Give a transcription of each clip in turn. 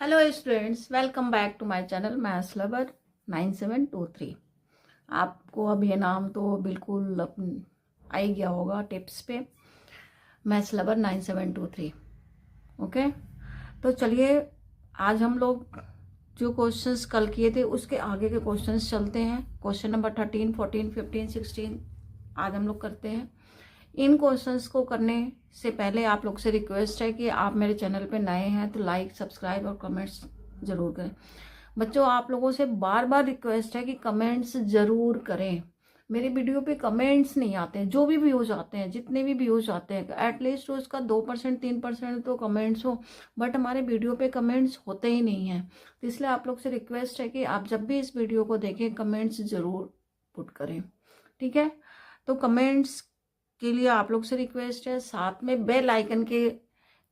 Hello students, welcome back to my channel maths lover 9723। आपको अब ये नाम तो बिल्कुल आ ही गया होगा टिप्स पे, मैथ्स लवर 9723। ओके, तो चलिए आज हम लोग जो क्वेश्चंस कल किए थे उसके आगे के क्वेश्चंस चलते हैं। क्वेश्चन नंबर 13, 14, 15, 16 आज हम लोग करते हैं। इन क्वेश्चंस को करने से पहले आप लोग से रिक्वेस्ट है कि आप मेरे चैनल पे नए हैं तो लाइक, सब्सक्राइब और कमेंट्स जरूर करें। बच्चों, आप लोगों से बार बार रिक्वेस्ट है कि कमेंट्स जरूर करें। मेरे वीडियो पे कमेंट्स नहीं आते हैं, जो भी व्यूज आते हैं, जितने भी व्यूज आते हैं एटलीस्ट उसका 2% 3% तो कमेंट्स हो, बट हमारे वीडियो पे कमेंट्स होते ही नहीं हैं। तो इसलिए आप लोग से रिक्वेस्ट है कि आप जब भी इस वीडियो को देखें कमेंट्स जरूर पुट करें, ठीक है। तो कमेंट्स के लिए आप लोग से रिक्वेस्ट है, साथ में बेल आइकन के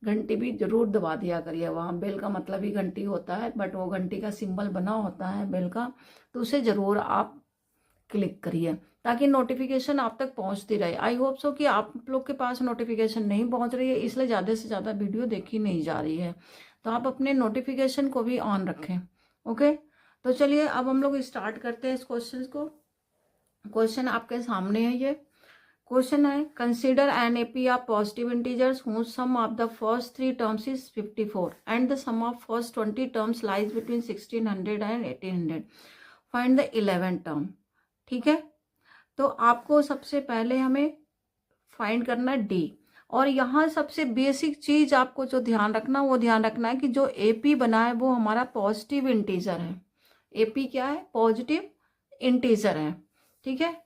घंटी भी जरूर दबा दिया करिए। वहाँ बेल का मतलब ही घंटी होता है, बट वो घंटी का सिंबल बना होता है बेल का, तो उसे जरूर आप क्लिक करिए ताकि नोटिफिकेशन आप तक पहुंचती रहे। आई होप सो कि आप लोग के पास नोटिफिकेशन नहीं पहुंच रही है, इसलिए ज़्यादा से ज़्यादा वीडियो देखी नहीं जा रही है। तो आप अपने नोटिफिकेशन को भी ऑन रखें। ओके, तो चलिए अब हम लोग स्टार्ट करते हैं इस क्वेश्चन को। क्वेश्चन आपके सामने है। ये क्वेश्चन है, consider an AP of positive integers whose sum of the first 3 terms is 54 and the sum of first 20 terms lies between 1600 and 1800। Find the 11 term. ठीक है, तो आपको सबसे पहले हमें फाइंड करना है डी। और यहाँ सबसे बेसिक चीज आपको जो ध्यान रखना, वो ध्यान रखना है कि जो एपी बना है वो हमारा पॉजिटिव इंटीजर है। एपी क्या है? पॉजिटिव इंटीजर है। ठीक है,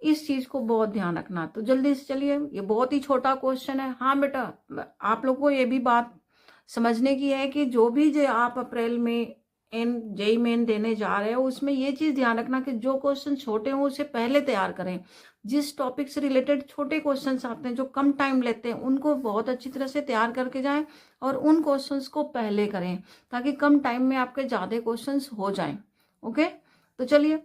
इस चीज को बहुत ध्यान रखना। तो जल्दी से चलिए, ये बहुत ही छोटा क्वेश्चन है। हाँ बेटा, आप लोग को ये भी बात समझने की है कि जो भी जो आप अप्रैल में जेई मेन देने जा रहे हो उसमें ये चीज ध्यान रखना कि जो क्वेश्चन छोटे हों उसे पहले तैयार करें। जिस टॉपिक से रिलेटेड छोटे क्वेश्चन आते हैं जो कम टाइम लेते हैं उनको बहुत अच्छी तरह से तैयार करके जाएं और उन क्वेश्चंस को पहले करें ताकि कम टाइम में आपके ज्यादा क्वेश्चंस हो जाएं। ओके, तो चलिए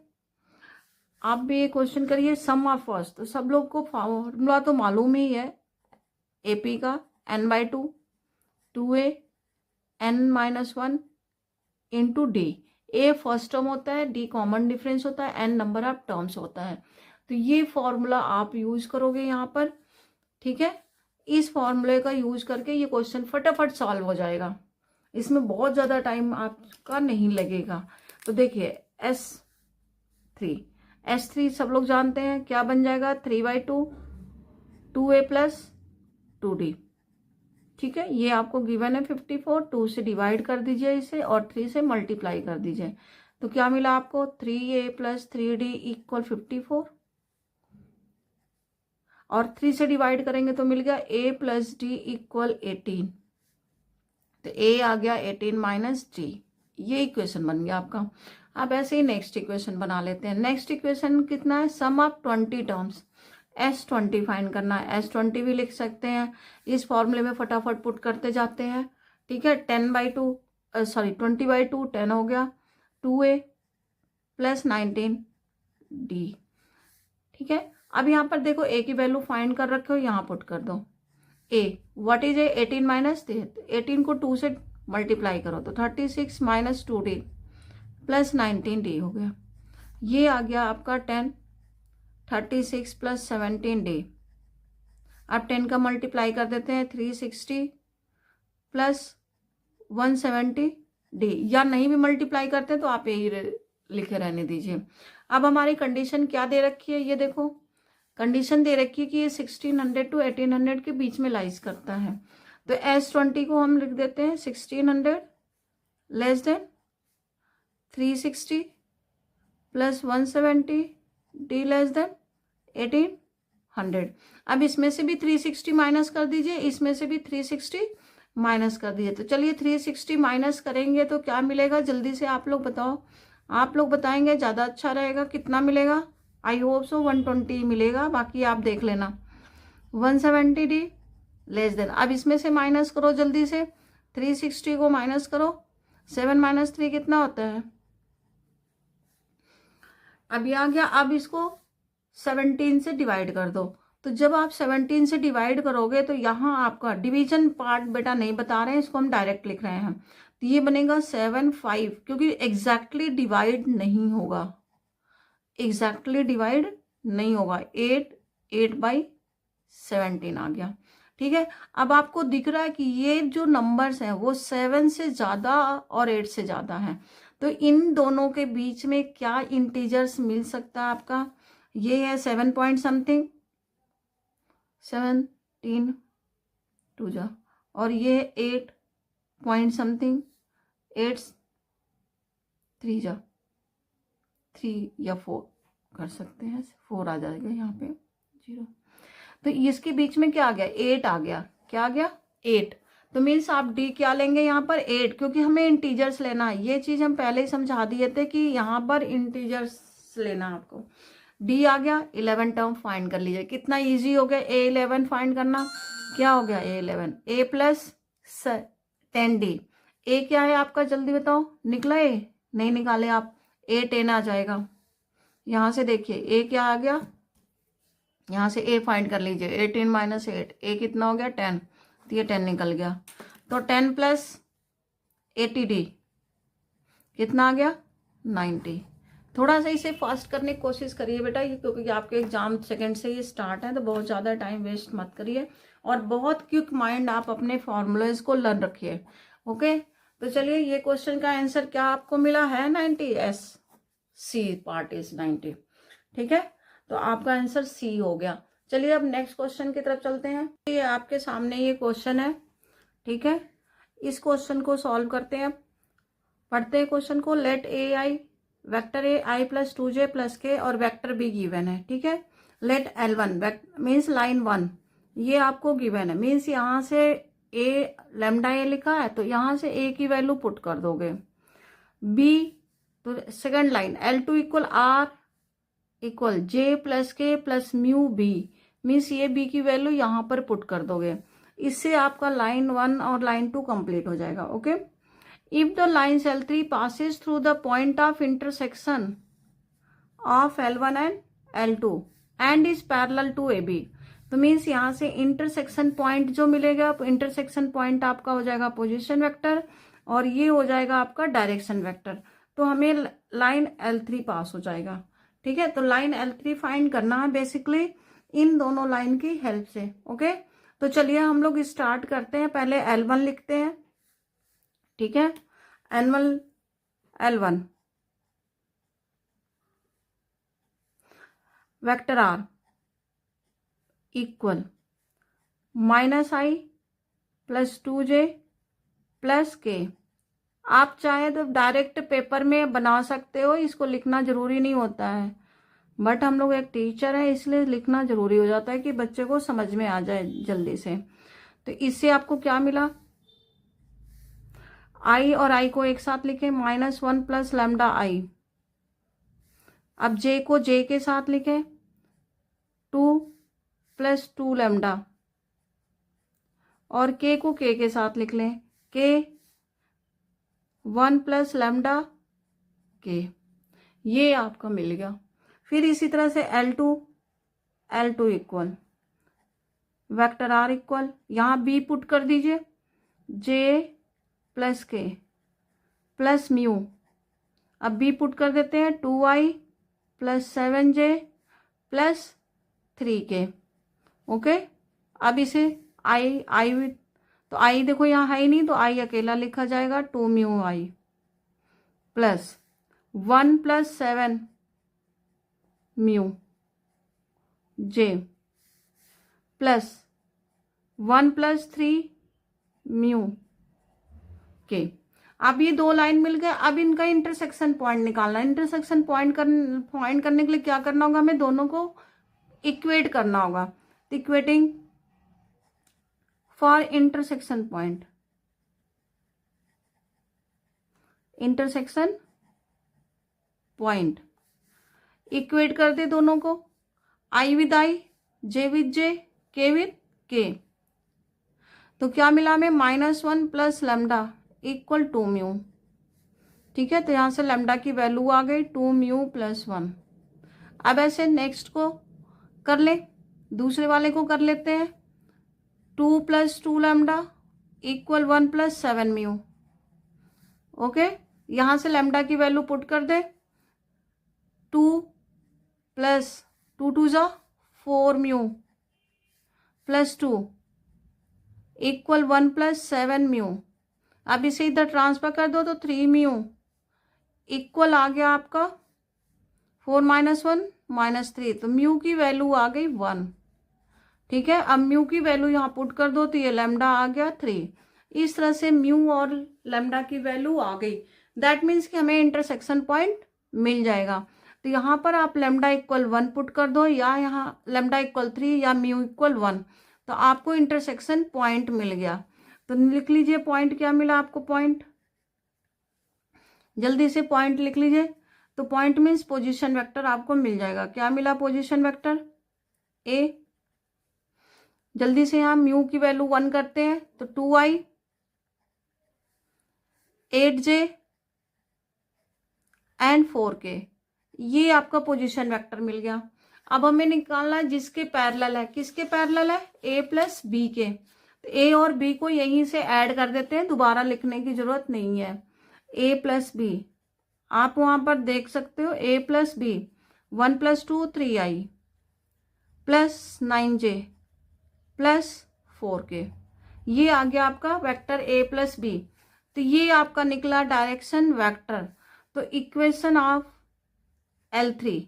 आप भी ये क्वेश्चन करिए। सम ऑफ फर्स्ट, तो सब लोग को फॉर्मूला तो मालूम ही है एपी का, n/2 2a n-1 into d. A first term होता है, डी कॉमन डिफरेंस होता है, n नंबर ऑफ टर्म्स होता है। तो ये फॉर्मूला आप यूज करोगे यहाँ पर। ठीक है, इस फॉर्मूले का यूज करके ये क्वेश्चन फटाफट सॉल्व हो जाएगा। इसमें बहुत ज्यादा टाइम आपका नहीं लगेगा। तो देखिए S3 सब लोग जानते हैं क्या बन जाएगा, 3/2 2a प्लस 2d। ठीक है, ये आपको गिवन है 54। 2 से डिवाइड कर दीजिए इसे और 3 से मल्टीप्लाई कर दीजिए। तो क्या मिला आपको, 3a प्लस 3d इक्वल 54 और 3 से डिवाइड करेंगे तो मिल गया a प्लस d इक्वल 18। तो a आ गया 18 माइनस d। ये इक्वेशन बन गया आपका। अब ऐसे ही नेक्स्ट इक्वेशन बना लेते हैं। नेक्स्ट इक्वेशन कितना है, सम ऑफ 20 टर्म्स, S20 फाइंड करना है। S20 भी लिख सकते हैं, इस फॉर्मूले में फटाफट पुट करते जाते हैं। ठीक है, 20/2 10 हो गया, 2a प्लस 19d। ठीक है, अब यहाँ पर देखो a की वैल्यू फाइंड कर रखे हो, यहाँ पुट कर दो। a what is a 18 minus 18 को 2 से मल्टीप्लाई करो तो 36 माइनस 2d प्लस 19d हो गया। ये आ गया आपका 10, 36 प्लस 17d। अब 10 का मल्टीप्लाई कर देते हैं, 360 प्लस 170d, या नहीं भी मल्टीप्लाई करते तो आप यही लिखे रहने दीजिए। अब हमारी कंडीशन क्या दे रखी है, ये देखो कंडीशन दे रखी है कि ये 1600 टू 1800 के बीच में लाइज करता है। तो S20 को हम लिख देते हैं 1600 less than 360 plus 170 d less than 1800। अब इसमें से भी 360 माइनस कर दीजिए, इसमें से भी 360 माइनस कर दीजिए। तो चलिए 360 माइनस करेंगे तो क्या मिलेगा, जल्दी से आप लोग बताओ। आप लोग बताएंगे ज़्यादा अच्छा रहेगा। कितना मिलेगा, आई होप सो 120 मिलेगा, बाकी आप देख लेना। 170d लेस देन, अब इसमें से माइनस करो जल्दी से, 360 को माइनस करो, 7 माइनस 3 कितना होता है, अब ये आ गया। अब इसको 17 से डिवाइड कर दो तो जब आप 17 से डिवाइड करोगे तो यहाँ आपका डिवीजन पार्ट बेटा नहीं बता रहे हैं, इसको हम डायरेक्ट लिख रहे हैं। तो ये बनेगा 7 5, क्योंकि एग्जैक्टली डिवाइड नहीं होगा, एग्जैक्टली डिवाइड नहीं होगा। 8/17 आ गया। ठीक है, अब आपको दिख रहा है कि ये जो नंबर्स हैं वो 7 से ज़्यादा और 8 से ज़्यादा हैं। तो इन दोनों के बीच में क्या इंटीजर्स मिल सकता है आपका? ये है 7 पॉइंट समथिंग, 17 2 जा, और ये 8 पॉइंट समथिंग, 8 3 जा, 3 या 4 कर सकते हैं, 4 आ जाएगा यहाँ पे 0। तो इसके बीच में क्या आ गया? 8 आ गया। क्या आ गया? 8। तो मीन्स आप डी क्या लेंगे यहाँ पर? 8, क्योंकि हमें इंटीजर्स लेना है। ये चीज हम पहले ही समझा दिए थे कि यहाँ पर इंटीजर्स लेना आपको। डी आ गया। 11 टर्म फाइंड कर लीजिए। कितना इजी हो गया A11 फाइंड करना। क्या हो गया? A11 A plus 10D। ए क्या है आपका? जल्दी बताओ। निकला ए? नहीं निकाले आप। A10 आ जाएगा। यहां से देखिए ए क्या आ गया, यहां से ए फाइंड कर लीजिए। 18 - 8, ए कितना हो गया? 10। तो ये 10 निकल गया। तो 10 + 80D कितना आ गया? 90। थोड़ा सा इसे फास्ट करने की कोशिश करिए बेटा, क्योंकि आपके एग्जाम सेकंड से ही स्टार्ट है, तो बहुत ज़्यादा टाइम वेस्ट मत करिए और बहुत क्विक माइंड आप अपने फॉर्मूलेज को लर्न रखिए। ओके, तो चलिए ये क्वेश्चन का आंसर क्या आपको मिला है? 90। S C part is 90। ठीक है, तो आपका आंसर सी हो गया। चलिए अब नेक्स्ट क्वेश्चन की तरफ चलते हैं। ये आपके सामने ये क्वेश्चन है। ठीक है, इस क्वेश्चन को सॉल्व करते हैं। पढ़ते हैं क्वेश्चन को। Let a i, vector a i + 2j + k और वेक्टर बी गिवन है। ठीक है, लेट L1 मीन्स लाइन 1 ये आपको गिवन है। मीन्स यहाँ से ए लैम्डा ए लिखा है, तो यहाँ से ए की वैल्यू पुट कर दोगे। बी तो second line L2 = R = J + K + μ B, means ये बी की वैल्यू यहाँ पर पुट कर दोगे। इससे आपका लाइन 1 और लाइन 2 कंप्लीट हो जाएगा। Okay, if the lines L3 passes through the point of intersection of L1 and L2 and is parallel to AB, तो मीन्स यहाँ से इंटरसेक्शन पॉइंट जो मिलेगा, इंटरसेक्शन पॉइंट आपका हो जाएगा पोजीशन वेक्टर और ये हो जाएगा आपका डायरेक्शन वेक्टर। तो हमें लाइन L3 पास हो जाएगा। ठीक है, तो लाइन L3 फाइंड करना है बेसिकली इन दोनों लाइन की हेल्प से। ओके, तो चलिए हम लोग स्टार्ट करते हैं। पहले L1 लिखते हैं। ठीक है, L1 vector R = -i + 2j + k। आप चाहे तो डायरेक्ट पेपर में बना सकते हो, इसको लिखना जरूरी नहीं होता है, बट हम लोग एक टीचर है इसलिए लिखना जरूरी हो जाता है कि बच्चे को समझ में आ जाए जल्दी से। तो इससे आपको क्या मिला? i और i को एक साथ लिखें, -1 + λi। अब j को j के साथ लिखें, 2 + 2 λ, और k को k के साथ लिख लें, k 1 + λ k। ये आपका मिल गया। फिर इसी तरह से L2 = वेक्टर R = यहाँ b पुट कर दीजिए, j + k + μ। अब b पुट कर देते हैं, 2i + 7j + 3k। ओके, अब इसे i तो i देखो यहाँ है ही नहीं, तो i अकेला लिखा जाएगा, 2μi + 1 + 7 μ j + 1 + 3 μ k। अब ये दो लाइन मिल गए। अब इनका इंटरसेक्शन पॉइंट निकालना है। इंटरसेक्शन पॉइंट करने के लिए क्या करना होगा? हमें दोनों को इक्वेट करना होगा। Equating for intersection point, intersection point equate कर दे दोनों को, i with i, j with j, k with k। तो क्या मिला हमें? -1 + λ = 2μ। ठीक है, तो यहां से लैम्डा की वैल्यू आ गई 2μ + 1। अब ऐसे नेक्स्ट को कर ले। दूसरे वाले को कर लेते हैं 2 + 2 लैम्डा इक्वल 1 + 7 म्यू। ओके, यहां से लैम्डा की वैल्यू पुट कर दे 2 + 2 2 ज़ा 4 म्यू +2 इक्वल 1 + 7 म्यू। अब इसे इधर ट्रांसफर कर दो तो 3 म्यू इक्वल आ गया आपका 4 - 1 -3, तो म्यू की वैल्यू आ गई 1। ठीक है, अब म्यू की वैल्यू यहाँ पुट कर दो तो ये लैम्डा आ गया 3। इस तरह से म्यू और लैम्डा की वैल्यू आ गई। दैट मीन्स कि हमें इंटरसेक्शन पॉइंट मिल जाएगा। तो यहाँ पर आप लैम्डा इक्वल 1 पुट कर दो, या यहाँ लैम्डा इक्वल 3 या म्यू इक्वल 1, तो आपको इंटरसेक्शन पॉइंट मिल गया। तो लिख लीजिए पॉइंट क्या मिला आपको, पॉइंट जल्दी से पॉइंट लिख लीजिए। तो पॉइंट मीन्स पोजीशन वेक्टर आपको मिल जाएगा। क्या मिला, पोजीशन वेक्टर ए। जल्दी से यहाँ म्यू की वैल्यू 1 करते हैं तो 2i 8j एंड 4k, ये आपका पोजीशन वेक्टर मिल गया। अब हमें निकालना है जिसके पैरेलल है। किसके पैरेलल है, a + b के। तो a और b को यहीं से ऐड कर देते हैं, दोबारा लिखने की जरूरत नहीं है। a + b आप वहां पर देख सकते हो, a + b 1 + 2 3i + 9j + 4k, ये आ गया आपका वेक्टर a + b। तो ये आपका निकला डायरेक्शन वेक्टर। तो equation of L3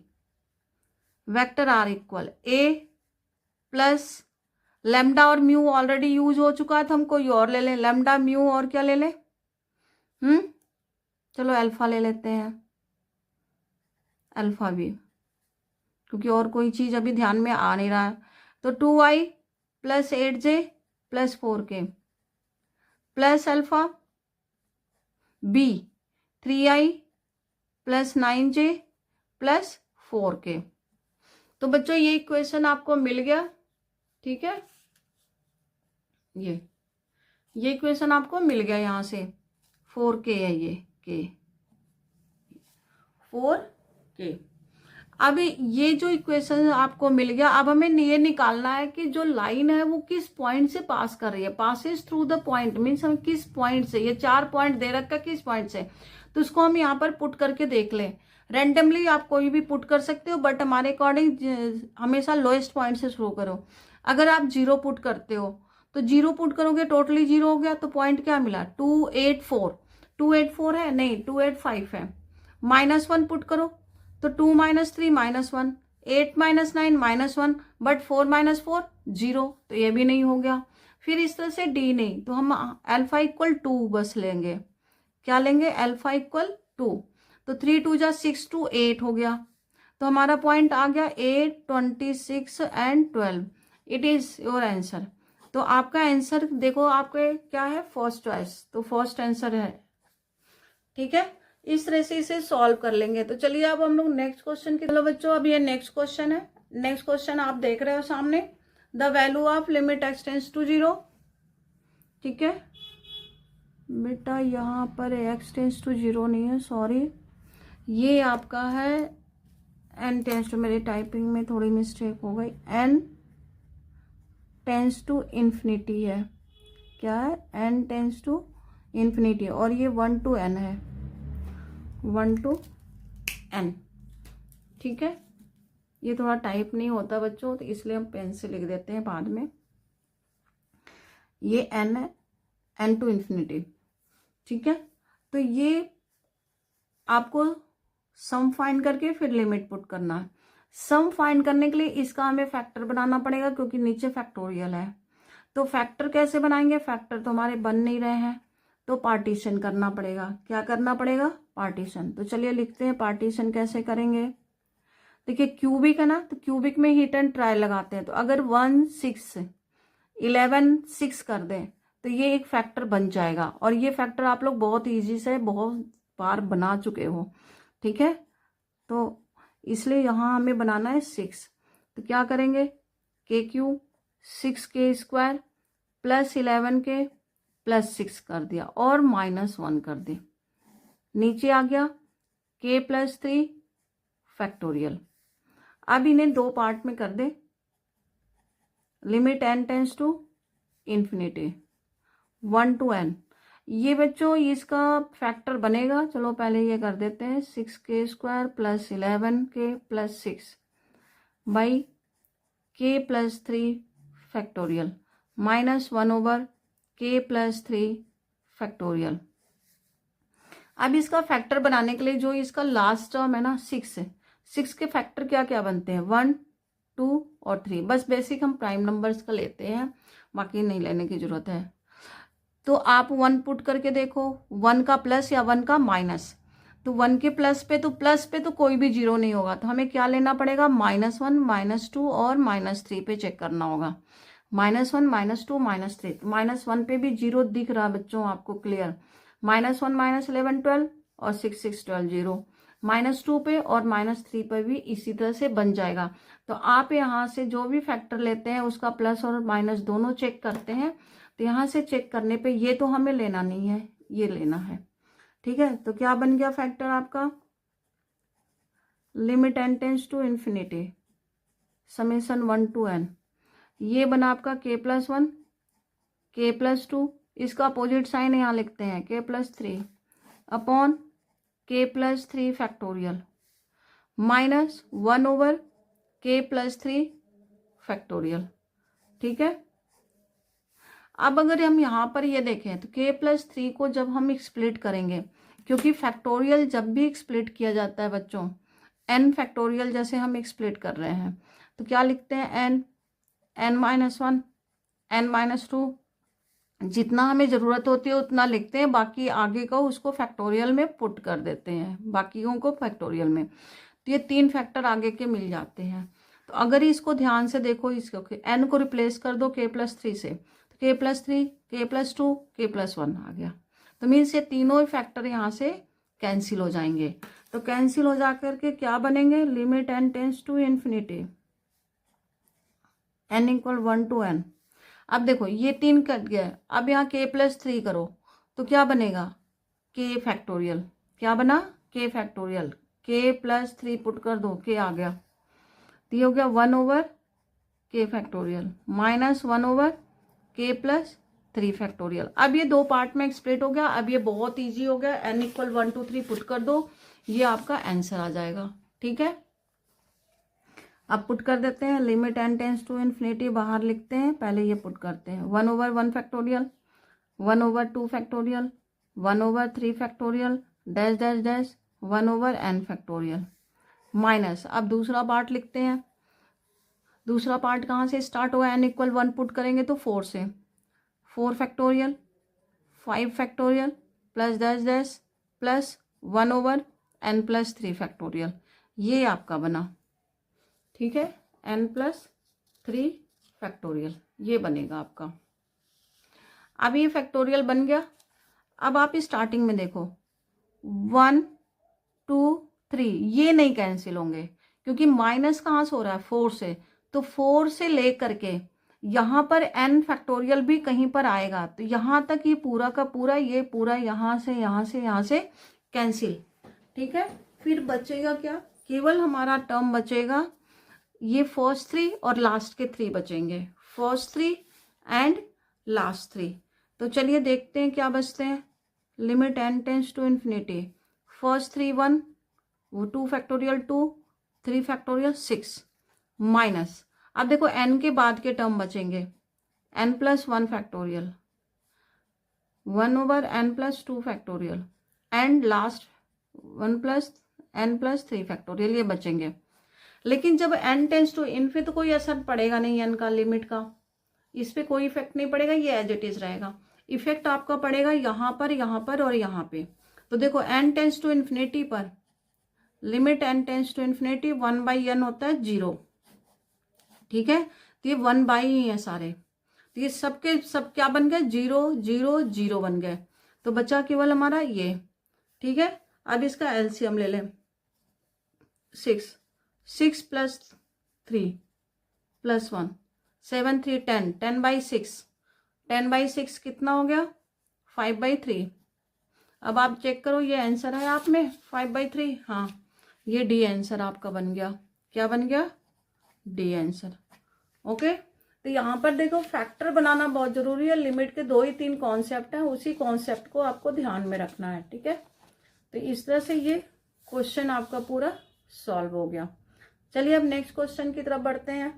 vector R equal a + lambda और म्यू ऑलरेडी यूज हो चुका है, तो हम कोई और ले लें, लैम्डा म्यू और क्या ले लें, चलो अल्फा ले लेते हैं, अल्फा भी, क्योंकि और कोई चीज अभी ध्यान में आ नहीं रहा है। तो 2i + 8j + 4k plus alpha b 3i + 9j + 4k। तो बच्चों ये इक्वेशन आपको मिल गया। ठीक है, ये इक्वेशन आपको मिल गया, यहां से 4k है, ये k 4k। अब ये जो इक्वेशन आपको मिल गया, अब हमें ये निकालना है कि जो लाइन है वो किस पॉइंट से पास कर रही है। Passes through the point means हम किस पॉइंट से, ये 4 पॉइंट दे रखा है, किस पॉइंट से, तो उसको हम यहाँ पर पुट करके देख लें। रेंडमली आप कोई भी पुट कर सकते हो, बट हमारे अकॉर्डिंग हमेशा लोएस्ट पॉइंट से शुरू करो। अगर आप 0 पुट करते हो तो 0 पुट करोगे, टोटली 0 हो गया, तो पॉइंट क्या मिला 284। 284 है नहीं, 285 है। -1 पुट करो तो 2 - 3 -1, 8 - 9 -1, बट 4 - 4 0, तो ये भी नहीं हो गया। फिर इस तरह से डी नहीं, तो हम अल्फा इक्वल 2 बस लेंगे। क्या लेंगे, अल्फा इक्वल 2। तो 3 2 जा 6 2 8 हो गया। तो हमारा पॉइंट आ गया 8 26 and 12। It is your answer. तो आपका आंसर देखो, आपके क्या है, फर्स्ट चॉइस, तो फर्स्ट आंसर है। ठीक है, इस तरह से इसे सॉल्व कर लेंगे। तो चलिए अब हम लोग नेक्स्ट क्वेश्चन की, चलो बच्चों अब ये नेक्स्ट क्वेश्चन है। नेक्स्ट क्वेश्चन आप देख रहे हो सामने, the value of limit x tends to 0। ठीक है बेटा, यहाँ पर x टेंड्स टू 0 नहीं है, सॉरी, ये आपका है n टेंड्स टू, मेरी टाइपिंग में थोड़ी मिस्टेक हो गई, n टेंड्स टू इन्फिनिटी है। क्या है, n टेंड्स टू इन्फिनिटी, और ये 1 to n है, 1 to n। ठीक है, ये थोड़ा टाइप नहीं होता बच्चों, तो इसलिए हम पेन से लिख देते हैं बाद में। ये n है, n to इन्फिनिटी। ठीक है, तो ये आपको सम फाइंड करके फिर लिमिट पुट करना है। सम फाइंड करने के लिए इसका हमें फैक्टर बनाना पड़ेगा, क्योंकि नीचे फैक्टोरियल है। तो फैक्टर कैसे बनाएंगे, फैक्टर तो हमारे बन नहीं रहे हैं, तो पार्टीशन करना पड़ेगा। क्या करना पड़ेगा, पार्टीशन। तो चलिए लिखते हैं पार्टीशन कैसे करेंगे। देखिए क्यूबिक है ना, तो क्यूबिक में हीट एंड ट्राई लगाते हैं। तो अगर 1 6 11 6 कर दें तो ये एक फैक्टर बन जाएगा, और ये फैक्टर आप लोग बहुत ईजी से बहुत बार बना चुके हो। ठीक है, तो इसलिए यहाँ हमें बनाना है 6। तो क्या करेंगे, k³ 6k² + 11k + 6 कर दिया, और -1 कर दी, नीचे आ गया k + 3 फैक्टोरियल। अब इन्हें 2 पार्ट में कर दे, limit n tends to infinity 1 to n। ये बच्चों इसका फैक्टर बनेगा, चलो पहले ये कर देते हैं, 6k² plus 11k plus 6 by k plus 3 factorial minus 1/k plus 3 factorial. अब इसका फैक्टर बनाने के लिए जो इसका लास्ट टर्म है ना 6 है, 6 के फैक्टर क्या क्या बनते हैं 1 2 और 3। बस बेसिक हम प्राइम नंबर्स का लेते हैं, बाकी नहीं लेने की जरूरत है। तो आप 1 पुट करके देखो, 1 का प्लस या 1 का माइनस। तो 1 के प्लस पे तो कोई भी जीरो नहीं होगा, तो हमें क्या लेना पड़ेगा -1 -2 और -3 पे चेक करना होगा। -1 -2 -3, -1 पे भी जीरो दिख रहा बच्चों आपको क्लियर, -1 -11 12 और 6 6 12 जीरो। -2 पे और -3 पे भी इसी तरह से बन जाएगा। तो आप यहाँ से जो भी फैक्टर लेते हैं उसका प्लस और माइनस दोनों चेक करते हैं। तो यहाँ से चेक करने पे ये तो हमें लेना नहीं है, ये लेना है, ठीक है। तो क्या बन गया फैक्टर आपका, limit n tends to infinity summation 1 to n। ये बना आपका k+1 k+2, इसका अपोजिट साइन यहाँ लिखते हैं k+3 upon k+3 factorial minus 1/k+3 factorial, ठीक है। अब अगर हम यहाँ पर ये देखें तो k+3 को जब हम स्प्लिट करेंगे, क्योंकि फैक्टोरियल जब भी स्प्लिट किया जाता है बच्चों n फैक्टोरियल जैसे हम स्प्लिट कर रहे हैं, तो क्या लिखते हैं n n-1 n-2, जितना हमें ज़रूरत होती है उतना लिखते हैं, बाकी आगे का उसको फैक्टोरियल में पुट कर देते हैं, बाकियों को फैक्टोरियल में। तो ये 3 फैक्टर आगे के मिल जाते हैं। तो अगर इसको ध्यान से देखो, इसको n को रिप्लेस कर दो k+3 से, तो k+3 k+2 k+1 आ गया। तो मीन्स ये तीनों फैक्टर यहाँ से कैंसिल हो जाएंगे। तो कैंसिल हो जा करके क्या बनेंगे, limit n tends to infinity n = 1 to n। अब देखो ये 3 कट गया, अब यहाँ k+3 करो तो क्या बनेगा k फैक्टोरियल, क्या बना k फैक्टोरियल, k+3 पुट कर दो, k आ गया। तो ये हो गया 1/k factorial minus 1/k+3 factorial. अब ये 2 पार्ट में स्प्लिट हो गया। अब ये बहुत इजी हो गया, n = 1 2 3 पुट कर दो, ये आपका आंसर आ जाएगा, ठीक है। अब पुट कर देते हैं, limit n tends to infinity बाहर लिखते हैं, पहले ये पुट करते हैं 1/1 factorial 1/2 factorial 1/3 factorial dash dash dash 1/n factorial minus. अब दूसरा पार्ट लिखते हैं, दूसरा पार्ट कहाँ से स्टार्ट हुआ, n = 1 पुट करेंगे तो 4 से, 4 factorial 5 factorial plus dash dash plus 1/n+3 factorial, ये आपका बना, ठीक है, n+3 फैक्टोरियल ये बनेगा आपका। अब ये फैक्टोरियल बन गया। अब आप स्टार्टिंग में देखो 1 2 3 ये नहीं कैंसिल होंगे, क्योंकि माइनस कहाँ से हो रहा है 4 से, तो 4 से ले करके यहाँ पर n फैक्टोरियल भी कहीं पर आएगा, तो यहाँ तक ये पूरा का पूरा, ये पूरा यहाँ से यहाँ से यहाँ से कैंसिल, ठीक है। फिर बचेगा क्या, केवल हमारा टर्म बचेगा ये फर्स्ट 3 और लास्ट के 3 बचेंगे, फर्स्ट 3 एंड लास्ट 3। तो चलिए देखते हैं क्या बचते हैं, limit n tends to infinity first 3 1 वो 2 फैक्टोरियल 2 3 फैक्टोरियल 6 माइनस। अब देखो n के बाद के टर्म बचेंगे n+1 factorial 1/n+2 factorial and last 1+n+3 factorial, ये बचेंगे। लेकिन जब n टेंस टू इन्फिनिटी तो कोई असर पड़ेगा नहीं n का, लिमिट का इस पे कोई इफेक्ट नहीं पड़ेगा, ये एज इट इज रहेगा। इफेक्ट आपका पड़ेगा यहाँ पर और यहाँ पे। तो देखो n टेंस टू इन्फिनिटी पर limit n tends to infinity 1/n होता है 0, ठीक है। तो ये 1/ ही है सारे, तो ये सबके सब क्या बन गए 0 0 0 बन गए। तो बचा केवल हमारा ये, ठीक है। अब इसका एलसीएम ले लें, 6 6 + 3 + 1 7 3 10 10/6 10/6 कितना हो गया 5/3। अब आप चेक करो ये आंसर है आप में 5/3, हाँ ये डी आंसर आपका बन गया। क्या बन गया, डी आंसर, ओके। तो यहाँ पर देखो फैक्टर बनाना बहुत जरूरी है। लिमिट के 2 ही 3 कॉन्सेप्ट हैं, उसी कॉन्सेप्ट को आपको ध्यान में रखना है, ठीक है। तो इस तरह से ये क्वेश्चन आपका पूरा सॉल्व हो गया। चलिए अब नेक्स्ट क्वेश्चन की तरफ बढ़ते हैं।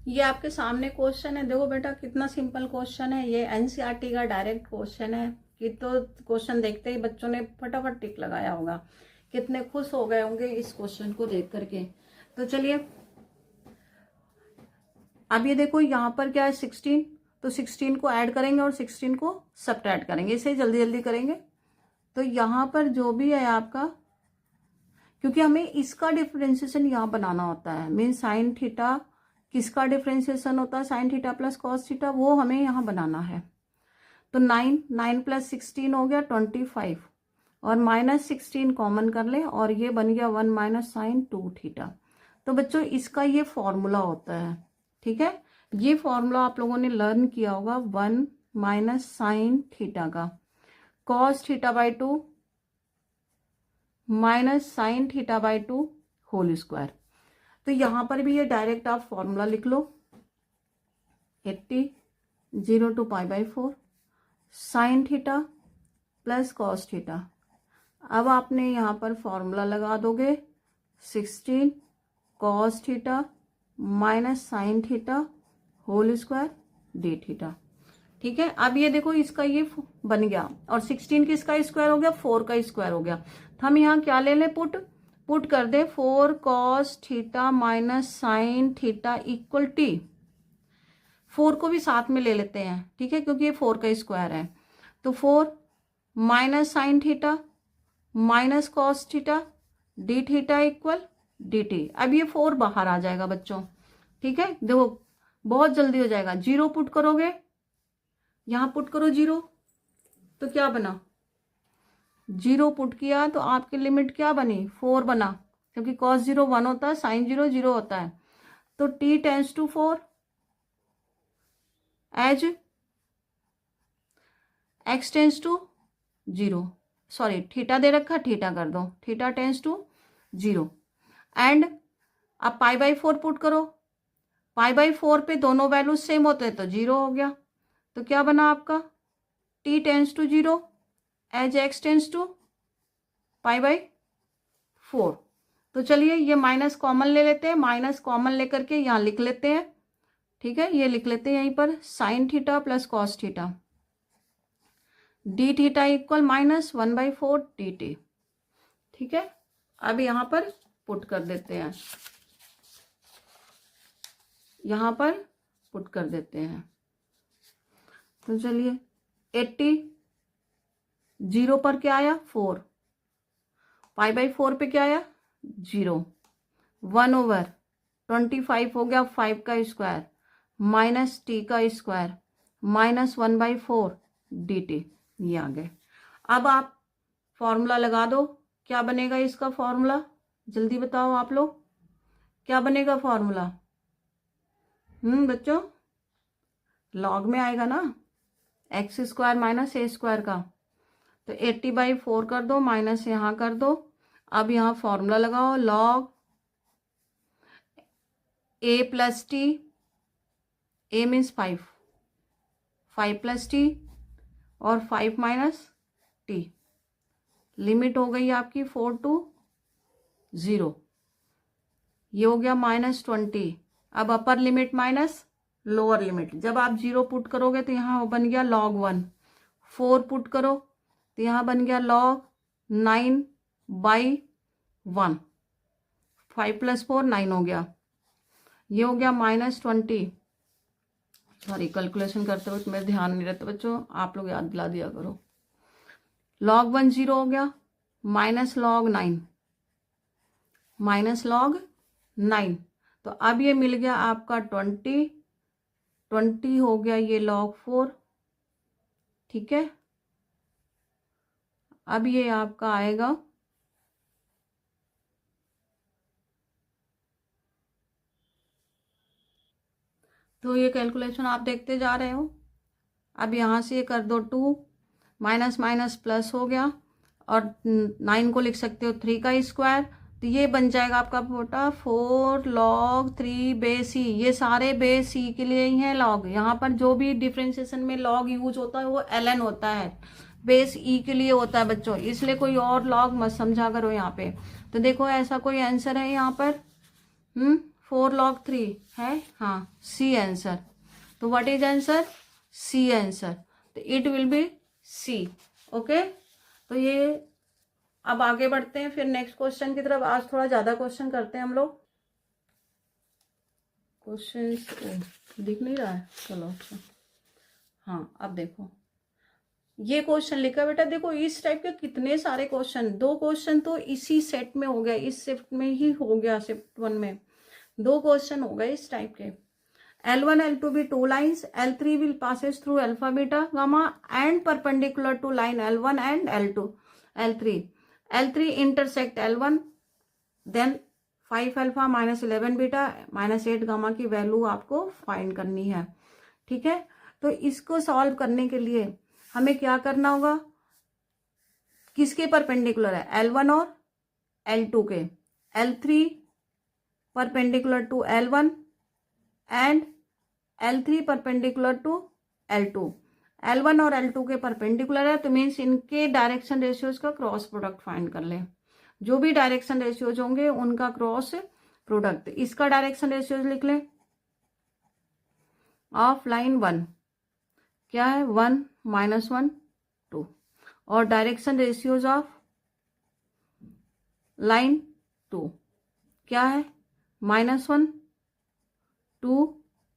ये आपके सामने क्वेश्चन है, देखो बेटा कितना सिंपल क्वेश्चन है। ये एनसीईआरटी का डायरेक्ट क्वेश्चन है कि तो क्वेश्चन देखते ही बच्चों ने फटाफट टिक लगाया होगा, कितने खुश हो गए होंगे इस क्वेश्चन को देख करके। तो चलिए अब ये देखो यहाँ पर क्या है 16, तो 16 को ऐड करेंगे और 16 को सब्ट्रैक्ट करेंगे, इसे जल्दी जल्दी करेंगे। तो यहाँ पर जो भी है आपका, क्योंकि हमें इसका डिफरेंशिएशन यहाँ बनाना होता है, मीन साइन थीटा किसका डिफरेंशिएशन होता है, sign theta plus cos theta, वो हमें यहाँ बनाना है। तो 9 प्लस 16 हो गया 25 और -16 कॉमन कर ले और ये बन गया 1 माइनस साइन 2 थीटा। तो बच्चों इसका ये फॉर्मूला होता है, ठीक है। ये फॉर्मूला आप लोगों ने लर्न किया होगा 1 माइनस साइन थीटा का cos theta by 2 minus sine theta by 2 whole square. तो यहां पर भी ये डायरेक्ट आप फॉर्मूला लिख लो 80 0 to π/4 sine theta plus cos theta. अब आपने यहाँ पर फॉर्मूला लगा दोगे 16 cos theta minus sine theta whole square d theta, ठीक है। अब ये देखो इसका ये बन गया और 16 किसका स्क्वायर हो गया, 4 का स्क्वायर हो गया। तो हम यहाँ क्या ले लें, पुट कर दे 4 cos theta minus sine theta equal T, 4 को भी साथ में ले लेते हैं, ठीक है, क्योंकि ये 4 का स्क्वायर है। तो 4 minus sine theta minus cos theta D theta equal D T. अब ये 4 बाहर आ जाएगा बच्चों, ठीक है। देखो बहुत जल्दी हो जाएगा, 0 पुट करोगे, यहां पुट करो 0, तो क्या बना, 0 पुट किया तो आपकी लिमिट क्या बनी 4 बना, क्योंकि cos 0 1 होता है, साइन 0 0 होता है। तो t tends to 4 as x tends to 0, sorry theta दे रखा, थीटा कर दो, थीटा टेंस टू 0 एंड अब π/4 पुट करो, π/4 पे दोनों वैल्यूज सेम होते हैं तो 0 हो गया। तो क्या बना आपका t tends to 0 as x tends to π/4। तो चलिए ये माइनस कॉमन ले लेते हैं, माइनस कॉमन लेकर के यहाँ लिख लेते हैं, ठीक है। ये लिख लेते हैं यहीं पर sign theta plus cos theta D theta equal -1/4 dt, ठीक है। अब यहाँ पर पुट कर देते हैं, यहाँ पर पुट कर देते हैं। तो चलिए 80 0 पर क्या आया 4, π/4 पे क्या आया 0, 1/25 हो गया 5 का स्क्वायर माइनस t का स्क्वायर माइनस 1/4 dt, ये आ गए। अब आप फॉर्मूला लगा दो, क्या बनेगा इसका फॉर्मूला, जल्दी बताओ आप लोग, क्या बनेगा फॉर्मूला, बच्चों लॉग में आएगा ना, एक्स स्क्वायर माइनस ए स्क्वायर का। तो 80/4 कर दो, माइनस यहाँ कर दो। अब यहाँ फॉर्मूला लगाओ log a plus T, a means 5 plus T और 5 माइनस टी, लिमिट हो गई आपकी 4 to 0, ये हो गया -20। अब upper limit minus lower limit, जब आप 0 पुट करोगे तो यहाँ बन गया log 1, 4 पुट करो तो यहाँ बन गया log 9/1, 5 + 4 9 हो गया, ये हो गया -20। सॉरी कैलकुलेशन करते वक्त मेरे ध्यान नहीं रहता बच्चों, आप लोग याद दिला दिया करो। log 1 0 हो गया माइनस log 9, तो अब ये मिल गया आपका 20 हो गया ये log 4, ठीक है। अब ये आपका आएगा तो ये कैलकुलेशन आप देखते जा रहे हो। अब यहाँ से ये कर दो 2 माइनस माइनस प्लस हो गया और 9 को लिख सकते हो 3 का स्क्वायर तो ये बन जाएगा आपका बेटा 4 log 3 बेस ई। ये सारे बेस ई के लिए ही है लॉग। यहाँ पर जो भी डिफ्रेंशिएशन में लॉग यूज होता है वो ln होता है, बेस ई के लिए होता है बच्चों, इसलिए कोई और लॉग मत समझा करो यहाँ पे। तो देखो ऐसा कोई आंसर है यहाँ पर 4 log 3 है, हाँ सी आंसर। तो what is answer? C answer. तो it will be C. Okay, तो ये अब आगे बढ़ते हैं फिर नेक्स्ट क्वेश्चन की तरफ। आज थोड़ा ज्यादा क्वेश्चन करते हैं हम लोग। क्वेश्चन दिख नहीं रहा है, चलो अच्छा। हाँ अब देखो ये क्वेश्चन लिखा बेटा, देखो इस टाइप के कितने सारे क्वेश्चन, 2 क्वेश्चन तो इसी सेट में हो गया, इस शिफ्ट में ही हो गया, शिफ्ट 1 में 2 क्वेश्चन हो गए इस टाइप के। L1 L2 be 2 lines, L3 will passes through alpha beta gamma and perpendicular to line L1 and L2 L3 L3 intersect L1, then 5 alpha minus 11 beta minus 8 gamma की value आपको find करनी है। ठीक है, तो इसको solve करने के लिए हमें क्या करना होगा, किसके परपेंडिकुलर है, L1 और L2 के, L3 perpendicular to L1 and L3 perpendicular to L2। L1 और L2 के परपेंडिकुलर है तो मीन्स इनके डायरेक्शन रेशियोज का क्रॉस प्रोडक्ट फाइंड कर ले। जो भी डायरेक्शन रेशियोज होंगे उनका क्रॉस प्रोडक्ट, इसका डायरेक्शन रेशियोज लिख ले ऑफ लाइन 1 क्या है 1 -1 2, और डायरेक्शन रेशियोज ऑफ लाइन 2 क्या है -1 2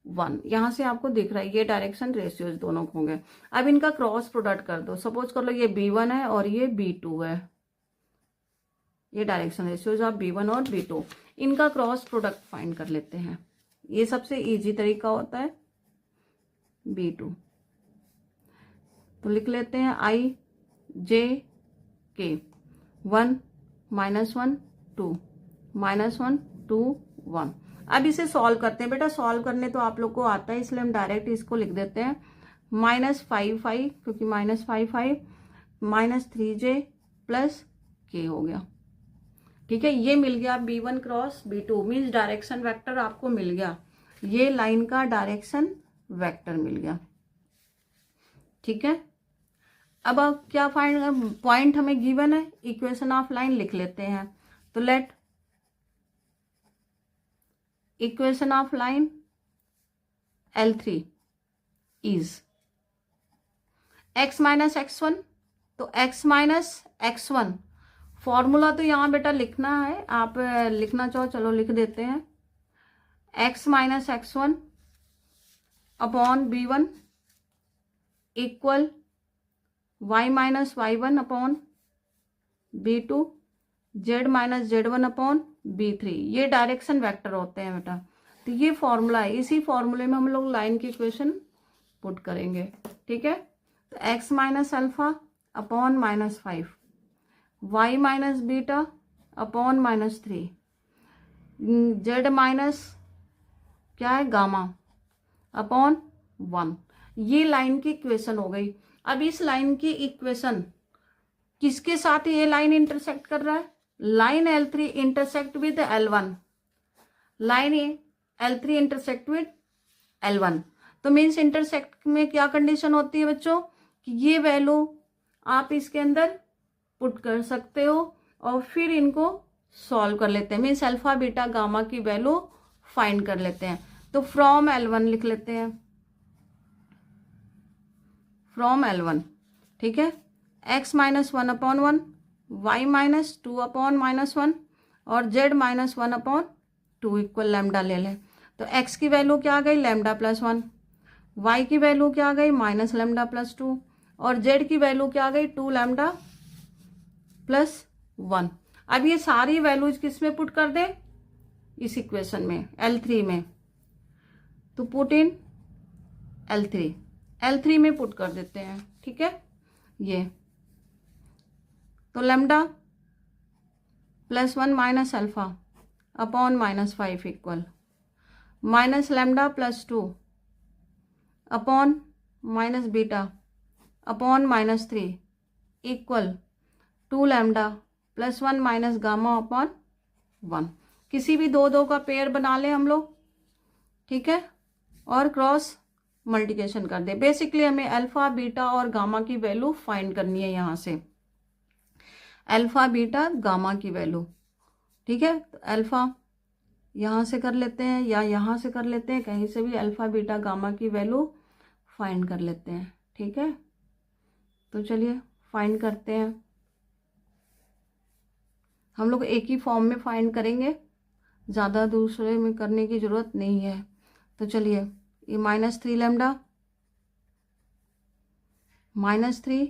1। यहां से आपको दिख रहा है ये डायरेक्शन रेशियोज दोनों होंगे। अब इनका क्रॉस प्रोडक्ट कर दो, सपोज कर लो ये B1 है और ये B2 है, ये डायरेक्शन रेशियोज ऑफ B1 और B2, इनका क्रॉस प्रोडक्ट फाइंड कर लेते हैं। ये सबसे इजी तरीका होता है B2। तो लिख लेते हैं I J K 1 -1 2 -1 2 1। अब इसे सॉल्व करते हैं बेटा, सॉल्व करने तो आप लोग को आता है इसलिए हम डायरेक्ट इसको लिख देते हैं -5 क्योंकि -5 -3J प्लस K हो गया। ठीक है, ये मिल गया B1 cross B2 means direction vector आपको मिल गया, ये लाइन का डायरेक्शन वेक्टर मिल गया। ठीक है, अब क्या फाइंड, पॉइंट हमें गिवन है, इक्वेशन ऑफ लाइन लिख लेते हैं। तो let equation of line L3 is x minus x1, तो x माइनस x1 फॉर्मूला तो यहां बेटा लिखना है, आप लिखना चाहो चलो लिख देते हैं, x minus x1 upon B1 equal y minus y1 upon B2 z minus z1 upon B3। ये डायरेक्शन वेक्टर होते हैं बेटा, तो ये फॉर्मूला है, इसी फॉर्मूले में हम लोग लाइन की इक्वेशन पुट करेंगे। ठीक है, तो x minus alpha upon -5 y minus beta upon -3 z minus क्या है गामा अपॉन 1। ये लाइन की इक्वेशन हो गई। अब इस लाइन की इक्वेशन किसके साथ ये लाइन इंटरसेक्ट कर रहा है, line L3 intersect with L1, line L3 intersect with L1। तो मीन्स इंटरसेक्ट में क्या कंडीशन होती है बच्चों कि ये वैल्यू आप इसके अंदर पुट कर सकते हो और फिर इनको सॉल्व कर लेते हैं, मीन्स अल्फा बीटा गामा की वैल्यू फाइंड कर लेते हैं। तो फ्रॉम L1 लिख लेते हैं, फ्रॉम L1। ठीक है, x minus 1 upon 1 y minus 2 upon -1 और z minus 1 upon 2 equal lambda ले लें। तो x की वैल्यू क्या आ गई लैम्डा प्लस 1, y की वैल्यू क्या आ गई माइनस लैम्डा प्लस 2 और z की वैल्यू क्या आ गई 2 लैम्डा प्लस 1। अब ये सारी वैल्यूज किस में पुट कर दें, इस इक्वेशन में L3 में, तो पुट इन L3 में पुट कर देते हैं। ठीक है, ये तो lambda plus 1 minus alpha upon -5 equal minus lambda plus 2 upon minus beta upon -3 equal 2 lambda plus 1 minus gamma upon 1। किसी भी दो दो का पेयर बना लें हम लोग, ठीक है, और क्रॉस मल्टीप्लिकेशन कर दे। बेसिकली हमें अल्फा बीटा और गामा की वैल्यू फाइंड करनी है यहाँ से, अल्फा बीटा गामा की वैल्यू, ठीक है। तो अल्फा यहाँ से कर लेते हैं या यहाँ से कर लेते हैं, कहीं से भी अल्फा बीटा गामा की वैल्यू फाइंड कर लेते हैं, ठीक है। तो चलिए फाइंड करते हैं, हम लोग एक ही फॉर्म में फाइंड करेंगे, ज़्यादा दूसरे में करने की ज़रूरत नहीं है। तो चलिए ये -3 लैम्डा -3,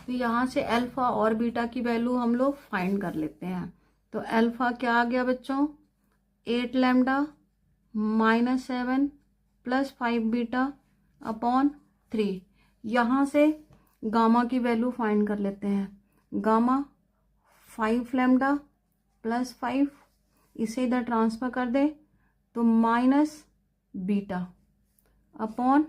तो यहाँ से अल्फा और बीटा की वैल्यू हम लोग फाइंड कर लेते हैं। तो अल्फा क्या आ गया बच्चों, 8 लैम्डा -7 + 5 बीटा अपॉन 3। यहाँ से गामा की वैल्यू फाइंड कर लेते हैं, गामा 5 लैम्डा + 5, इसे इधर ट्रांसफर कर दे तो माइनस बीटा अपॉन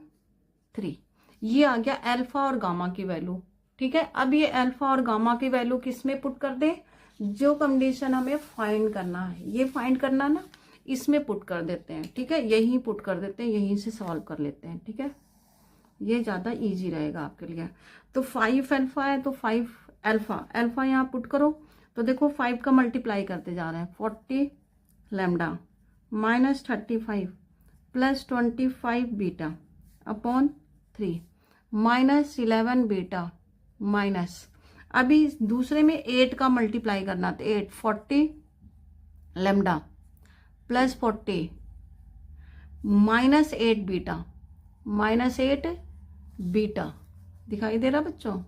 3। ये आ गया अल्फा और गामा की वैल्यू, ठीक है। अब ये अल्फा और गामा की वैल्यू किस में पुट कर दे, जो कंडीशन हमें फाइंड करना है, ये फाइंड करना ना, इसमें पुट कर देते हैं, ठीक है। यहीं पुट कर देते हैं, यहीं से सॉल्व कर लेते हैं, ठीक है। ये ज़्यादा इजी रहेगा आपके लिए। तो 5 अल्फा है तो 5 अल्फा, अल्फा यहाँ पुट करो तो देखो 5 का मल्टीप्लाई करते जा रहे हैं, 40 lambda -35 + 25 beta upon 3 -11 beta minus, अभी दूसरे में 8 का मल्टीप्लाई करना, तो 8 40 लैम्डा + 40 -8 बीटा -8 बीटा, दिखाई दे रहा बच्चों,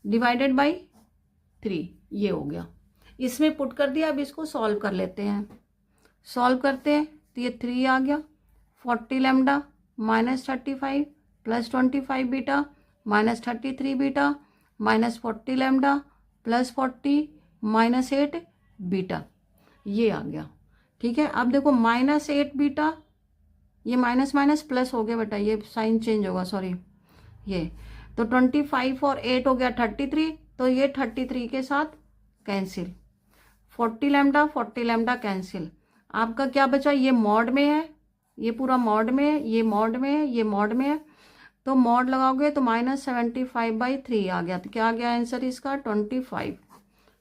डिवाइडेड बाई 3, ये हो गया। इसमें पुट कर दिया, अब इसको सॉल्व कर लेते हैं। सॉल्व करते हैं तो ये 3 आ गया, 40 lambda -35 + 25 beta -33 beta -40 lambda + 40 -8 beta, ये आ गया, ठीक है। अब देखो -8 बीटा, ये माइनस माइनस प्लस हो गया बेटा, ये साइन चेंज होगा, सॉरी, ये तो 25 और 8 हो गया 33, तो ये 33 के साथ कैंसिल, 40 लैम्डा कैंसिल। आपका क्या बचा, ये मॉड में है, ये पूरा मॉड में है, ये मॉड में है, ये मॉड में है, तो मॉड लगाओगे तो -75/3 आ गया। तो क्या आ गया आंसर इसका, 25।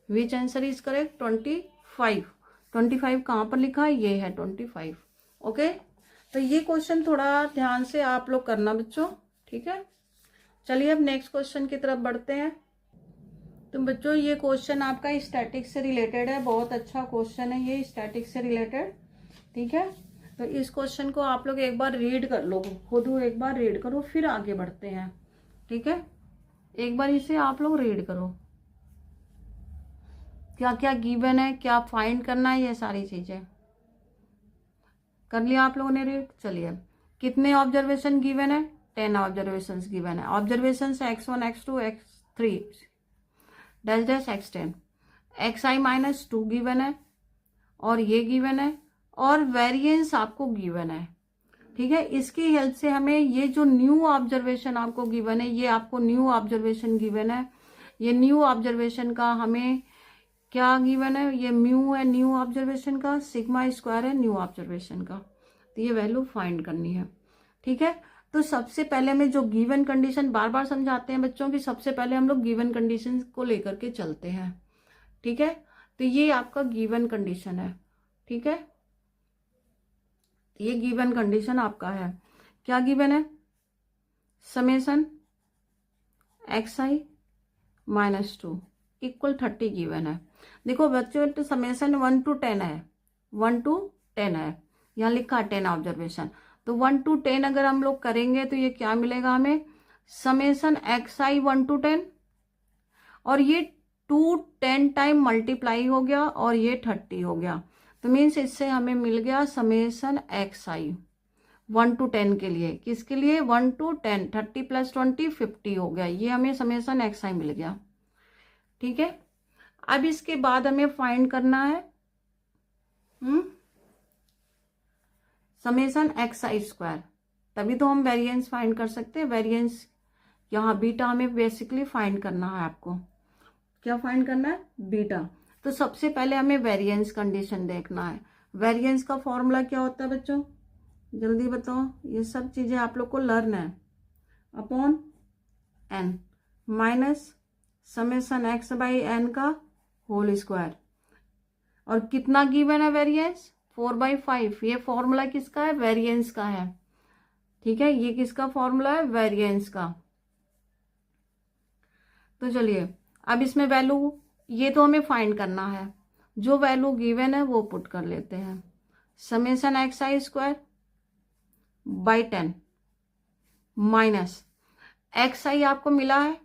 विच आंसर इज करेक्ट, 25। 25 कहाँ पर लिखा है, ये है 25, ओके। तो ये क्वेश्चन थोड़ा ध्यान से आप लोग करना बच्चों, ठीक है। चलिए अब नेक्स्ट क्वेश्चन की तरफ बढ़ते हैं। तो बच्चों ये क्वेश्चन आपका स्टैटिक्स से रिलेटेड है, बहुत अच्छा क्वेश्चन है ये, स्टैटिक्स से रिलेटेड, ठीक है। तो इस क्वेश्चन को आप लोग एक बार रीड कर लो, खुद एक बार रीड करो, फिर आगे बढ़ते हैं, ठीक है। एक बार इसे आप लोग रीड करो, क्या क्या गिवन है, क्या फाइंड करना है, ये सारी चीजें कर लिया आप लोगों ने रीड। चलिए कितने ऑब्जर्वेशन गिवन है, 10 ऑब्जर्वेशन गिवन है। Observation x1 x2 x3 dash dash x10, xi -2 given है, और ये गिवन है, और वेरिएंस आपको गिवन है, ठीक है। इसकी हेल्प से हमें ये जो न्यू ऑब्जर्वेशन आपको गिवन है, ये आपको न्यू ऑब्जर्वेशन गिवन है, ये न्यू ऑब्जर्वेशन का हमें क्या गिवन है, ये म्यू है न्यू ऑब्जर्वेशन का, सिग्मा स्क्वायर है न्यू ऑब्जर्वेशन का, तो ये वैल्यू फाइंड करनी है, ठीक है। तो सबसे पहले हमें जो गिवन कंडीशन, बार बार समझाते हैं बच्चों की, सबसे पहले हम लोग गिवन कंडीशन को लेकर के चलते हैं, ठीक है। तो ये आपका गिवन कंडीशन है, ठीक है, ये गिवन कंडीशन आपका है। क्या गिवन है, समेशन xi -2 = 30 गिवन है। देखो बच्चों तो समेशन 1 to 10 है, 1 to 10 है, यहाँ लिखा 10 ऑब्जर्वेशन, तो 1 to 10 अगर हम लोग करेंगे तो ये क्या मिलेगा हमें, समेशन xi 1 to 10, और ये 2 10 टाइम मल्टीप्लाई हो गया, और ये 30 हो गया, तो मीन्स इससे हमें मिल गया समेशन xi 1 to 10 के लिए, किसके लिए, 1 to 10, 30 + 20 50 हो गया, ये हमें समेशन xi मिल गया, ठीक है। अब इसके बाद हमें फाइंड करना है समेशन xi स्क्वायर, तभी तो हम वेरिएंस फाइंड कर सकते हैं। वेरिएंस यहाँ बीटा हमें बेसिकली फाइंड करना है। आपको क्या फाइंड करना है? बीटा। तो सबसे पहले हमें वेरिएंस कंडीशन देखना है। वेरिएंस का फॉर्मूला क्या होता है बच्चों? जल्दी बताओ, ये सब चीजें आप लोग को लर्न है। Upon n minus summation x by n का होल स्क्वायर। और कितना गिवन है वेरिएंस? 4/5। ये फॉर्मूला किसका है? वेरिएंस का है। ठीक है, ये किसका फॉर्मूला है? वेरिएंस का। तो चलिए अब इसमें वैल्यू, ये तो हमें फाइंड करना है, जो वैल्यू गिवन है वो पुट कर लेते हैं। Summation x i square by 10 minus x i आपको मिला है,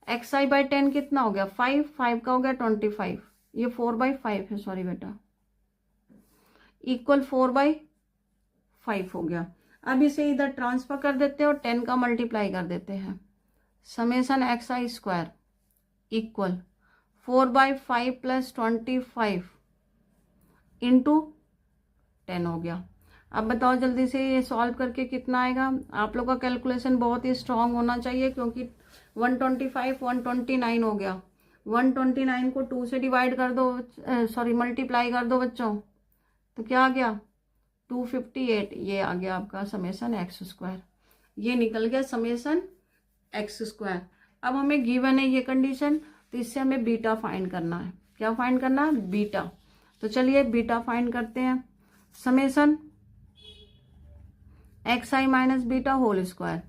एक्स आई बाई 10 कितना हो गया? 5, 5 का हो गया 25, ये 4/5 है, सॉरी बेटा, इक्वल 4/5 हो गया। अब इसे इधर ट्रांसफर कर देते हैं और 10 का मल्टीप्लाई कर देते हैं। Summation x i square equal 4/5 plus 25 into 10 हो गया। अब बताओ जल्दी से ये सॉल्व करके कितना आएगा? आप लोग का कैलकुलेशन बहुत ही स्ट्रांग होना चाहिए, क्योंकि 125 129 हो गया। 129 को 2 से डिवाइड कर दो, सॉरी मल्टीप्लाई कर दो बच्चों, तो क्या आ गया? 258। ये आ गया आपका समेसन एक्स स्क्वायर। ये निकल गया समेसन एक्स स्क्वायर। अब हमें गिवन है ये कंडीशन, तो इससे हमें बीटा फाइंड करना है। क्या फाइंड करना है? बीटा। तो चलिए बीटा फाइंड करते हैं। Summation x i minus beta whole square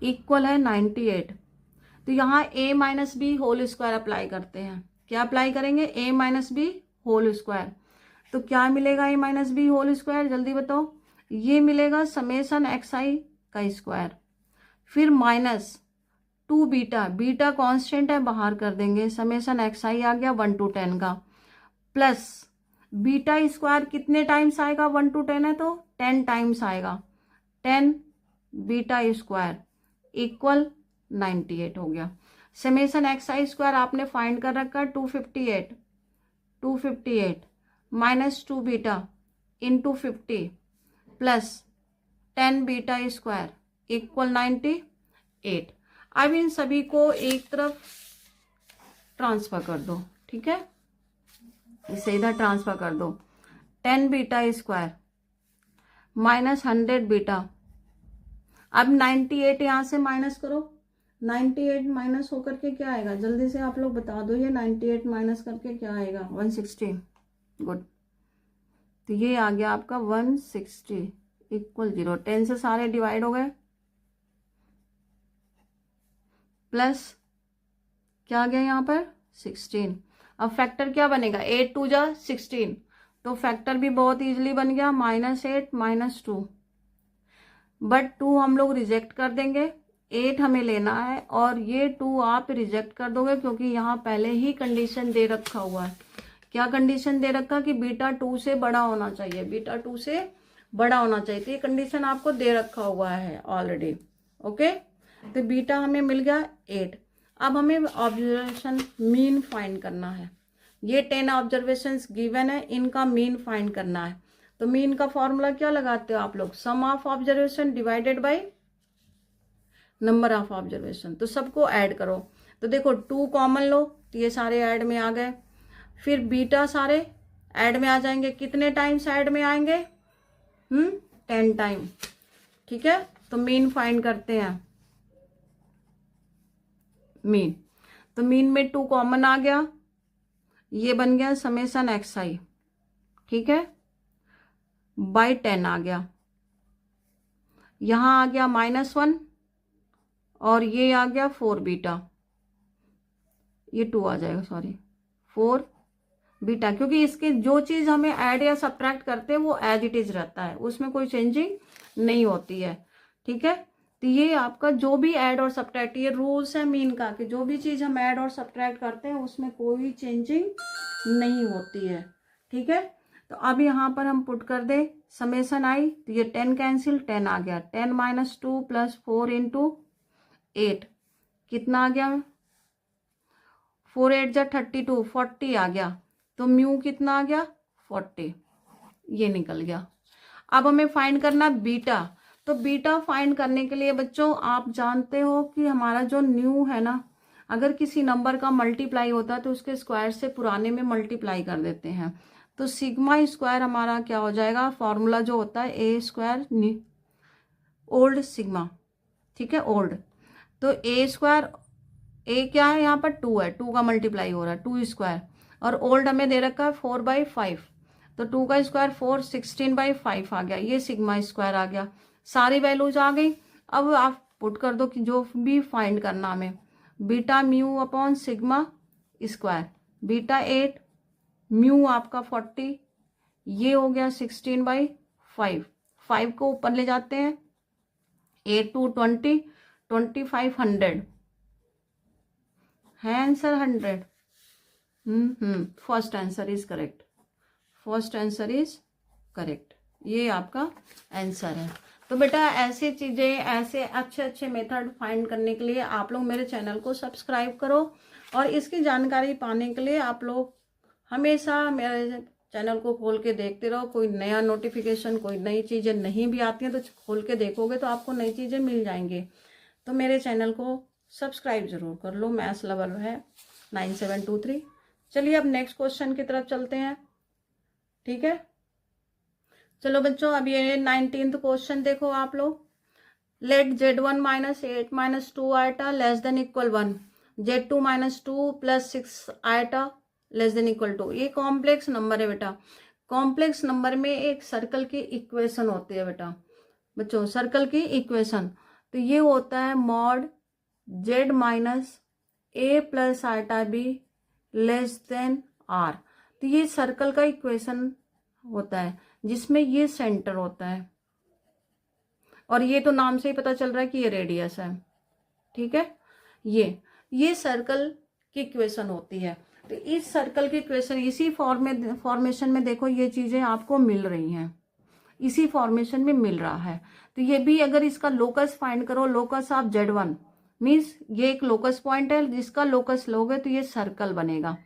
equal है 98। तो यहाँ a minus b whole square apply करते हैं। क्या अप्लाई करेंगे? a minus b whole square. तो क्या मिलेगा a minus b whole square? जल्दी बताओ। ये मिलेगा समेसन एक्स आई का स्क्वायर, फिर माइनस 2 बीटा, बीटा कांस्टेंट है बाहर कर देंगे, समेसन एक्स आई आ गया 1 to 10 का, प्लस बीटा स्क्वायर कितने टाइम्स आएगा? 1 to 10 है तो 10 टाइम्स आएगा, 10 बीटा स्क्वायर इक्वल 98 हो गया। समेसन एक्स आई स्क्वायर आपने फाइंड कर रखा है 258 minus 2 beta into 50 plus 10 beta square equal 98। अब इन सभी को एक तरफ ट्रांसफर कर दो। ठीक है, इसे इधर ट्रांसफर कर दो। 10 बीटा स्क्वायर माइनस 100 बीटा। अब 98 यहां से माइनस करो, 98 माइनस होकर के क्या आएगा? जल्दी से आप लोग बता दो, ये 98 माइनस करके क्या आएगा? 160। गुड, तो ये आ गया आपका 160 इक्वल 0। 10 से सारे डिवाइड हो गए, प्लस क्या आ गया यहाँ पर? 16। अब फैक्टर क्या बनेगा? 8 2 जा 16, तो फैक्टर भी बहुत इजीली बन गया, -8 -2। बट 2 हम लोग रिजेक्ट कर देंगे, 8 हमें लेना है, और ये 2 आप रिजेक्ट कर दोगे क्योंकि यहाँ पहले ही कंडीशन दे रखा हुआ है। क्या कंडीशन दे रखा? कि बीटा 2 से बड़ा होना चाहिए, बीटा 2 से बड़ा होना चाहिए। तो ये कंडीशन आपको दे रखा हुआ है ऑलरेडी। ओके, तो बीटा हमें मिल गया 8। अब हमें ऑब्जर्वेशन मीन फाइंड करना है। ये 10 ऑब्जर्वेशंस गिवन है, इनका मीन फाइंड करना है। तो मीन का फॉर्मूला क्या लगाते हो आप लोग? Sum of observation divided by number of observation. तो सबको ऐड करो। तो देखो 2 कॉमन लो, तो ये सारे ऐड में आ गए, फिर बीटा सारे ऐड में आ जाएंगे। कितने टाइम्स ऐड में आएंगे? 10 टाइम। ठीक है, तो मीन फाइंड करते हैं। मीन, तो मीन में 2 कॉमन आ गया, ये बन गया समेसन एक्स आई। ठीक है, बाई 10 आ गया, यहां आ गया -1, और ये आ गया 4 बीटा, ये 2 आ जाएगा, सॉरी 4 बीटा, क्योंकि इसके जो चीज हमें ऐड या सब्ट्रैक्ट करते हैं वो एज इट इज रहता है, उसमें कोई चेंजिंग नहीं होती है। ठीक है, तो ये आपका जो भी ऐड और सब्ट्रैक्ट, ये रूल्स है मीन का, कि जो भी चीज हम ऐड और सब्ट्रैक्ट करते हैं उसमें कोई चेंजिंग नहीं होती है। ठीक है, तो अब यहाँ पर हम पुट कर दे समेसन आई, तो ये 10 कैंसिल, 10 आ गया, 10 - 2 + 4 × 8 कितना आ गया? 4 8 जा 32, 40 आ गया। तो म्यू कितना आ गया? 40, ये निकल गया। अब हमें फाइंड करना बीटा। तो बीटा फाइंड करने के लिए बच्चों आप जानते हो कि हमारा जो न्यू है ना, अगर किसी नंबर का मल्टीप्लाई होता है तो उसके स्क्वायर से पुराने में मल्टीप्लाई कर देते हैं। तो सिग्मा स्क्वायर हमारा क्या हो जाएगा, फॉर्मूला जो होता है ए स्क्वायर ओल्ड सिग्मा, ठीक है, ओल्ड। तो ए स्क्वायर, ए क्या है यहाँ पर 2 है, 2 का मल्टीप्लाई हो रहा है 2 स्क्वायर, और ओल्ड हमें दे रखा है 4/5, तो 2 का स्क्वायर 4, 16/5 आ गया, ये सिग्मा स्क्वायर आ गया। सारी वैल्यूज आ गई। अब आप पुट कर दो कि जो भी फाइंड करना हमें, beta mu upon sigma square, beta 8, mu आपका 40, ये हो गया 16/5, 5 को ऊपर ले जाते हैं, 8 to 20, 25, 100 है answer 100। First answer is correct, first answer is correct, ये आपका आंसर है। तो बेटा ऐसी चीजें, ऐसे अच्छे अच्छे मेथड फाइंड करने के लिए आप लोग मेरे चैनल को सब्सक्राइब करो, और इसकी जानकारी पाने के लिए आप लोग हमेशा मेरे चैनल को खोल के देखते रहो। कोई नया नोटिफिकेशन, कोई नई चीजें नहीं भी आती हैं तो खोल के देखोगे तो आपको नई चीजें मिल जाएंगी। तो मेरे चैनल को सब्सक्राइब जरूर कर लो, मैथ्स लवर है 9723। चलिए अब नेक्स्ट क्वेश्चन की तरफ चलते हैं, ठीक है। चलो बच्चों अब ये 19th क्वेश्चन देखो आप लोग। Let Z1 - 8 - 2 iota less than equal 1, Z2 - 2 + 6 iota less than equal 2। ये कॉम्प्लेक्स नंबर है बेटा। कॉम्प्लेक्स नंबर में एक सर्कल की इक्वेशन होती है बेटा बच्चों, सर्कल की इक्वेशन। तो ये होता है mod Z - A + iota B less than R। तो ये सर्कल का इक्वेशन होता है जिसमें ये सेंटर होता है, और ये तो नाम से ही पता चल रहा है कि ये रेडियस है, ठीक है। ये सर्कल की इक्वेशन होती है। तो इस सर्कल की इक्वेशन इसी फॉर्मेशन में देखो, ये चीजें आपको मिल रही हैं, इसी फॉर्मेशन में मिल रहा है। तो ये भी अगर इसका लोकस फाइंड करो, लोकस ऑफ Z1 मीन्स ये एक लोकस पॉइंट है, जिसका लोकस लोगे तो ये सर्कल बनेगा,